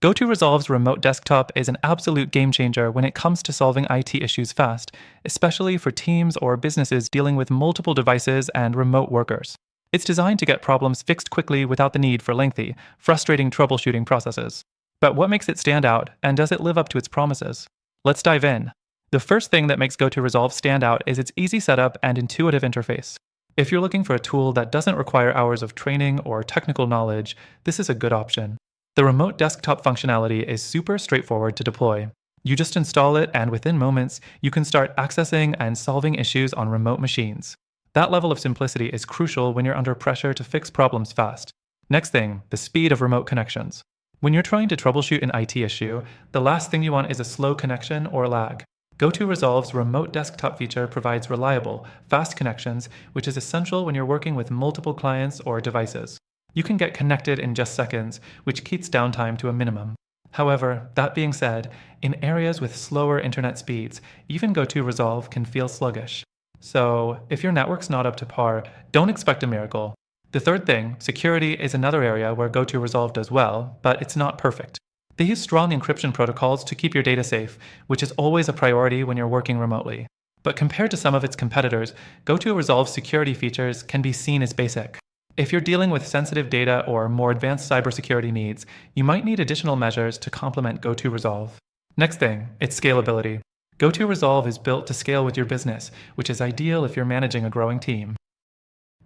GoTo Resolve's remote desktop is an absolute game changer when it comes to solving IT issues fast, especially for teams or businesses dealing with multiple devices and remote workers. It's designed to get problems fixed quickly without the need for lengthy, frustrating troubleshooting processes. But what makes it stand out, and does it live up to its promises? Let's dive in. The first thing that makes GoTo Resolve stand out is its easy setup and intuitive interface. If you're looking for a tool that doesn't require hours of training or technical knowledge, this is a good option. The remote desktop functionality is super straightforward to deploy. You just install it, and within moments, you can start accessing and solving issues on remote machines. That level of simplicity is crucial when you're under pressure to fix problems fast. Next thing, the speed of remote connections. When you're trying to troubleshoot an IT issue, the last thing you want is a slow connection or lag. GoTo Resolve's remote desktop feature provides reliable, fast connections, which is essential when you're working with multiple clients or devices. You can get connected in just seconds, which keeps downtime to a minimum. However, that being said, in areas with slower internet speeds, even GoTo Resolve can feel sluggish. So, if your network's not up to par, don't expect a miracle. The third thing, security, is another area where GoTo Resolve does well, but it's not perfect. They use strong encryption protocols to keep your data safe, which is always a priority when you're working remotely. But compared to some of its competitors, GoTo Resolve's security features can be seen as basic. If you're dealing with sensitive data or more advanced cybersecurity needs, you might need additional measures to complement GoTo Resolve. Next thing, it's scalability. GoTo Resolve is built to scale with your business, which is ideal if you're managing a growing team.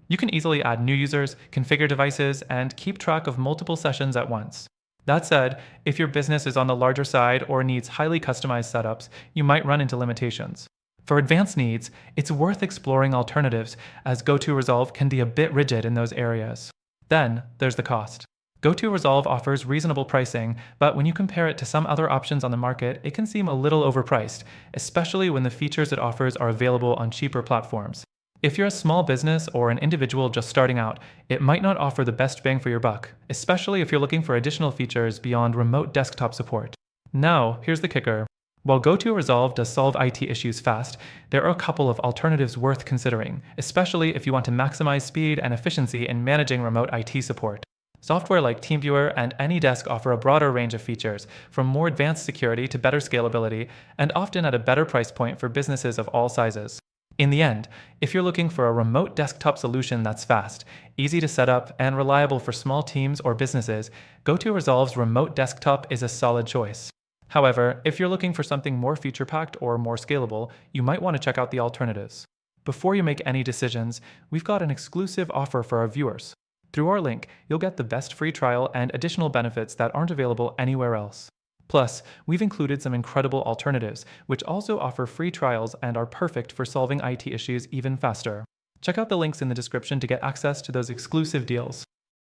You can easily add new users, configure devices, and keep track of multiple sessions at once. That said, if your business is on the larger side or needs highly customized setups, you might run into limitations. For advanced needs, it's worth exploring alternatives, as GoTo Resolve can be a bit rigid in those areas. Then, there's the cost. GoTo Resolve offers reasonable pricing, but when you compare it to some other options on the market, it can seem a little overpriced, especially when the features it offers are available on cheaper platforms. If you're a small business or an individual just starting out, it might not offer the best bang for your buck, especially if you're looking for additional features beyond remote desktop support. Now, here's the kicker. While GoTo Resolve does solve IT issues fast, there are a couple of alternatives worth considering, especially if you want to maximize speed and efficiency in managing remote IT support. Software like TeamViewer and AnyDesk offer a broader range of features, from more advanced security to better scalability, and often at a better price point for businesses of all sizes. In the end, if you're looking for a remote desktop solution that's fast, easy to set up, and reliable for small teams or businesses, GoTo Resolve's remote desktop is a solid choice. However, if you're looking for something more feature-packed or more scalable, you might want to check out the alternatives. Before you make any decisions, we've got an exclusive offer for our viewers. Through our link, you'll get the best free trial and additional benefits that aren't available anywhere else. Plus, we've included some incredible alternatives, which also offer free trials and are perfect for solving IT issues even faster. Check out the links in the description to get access to those exclusive deals.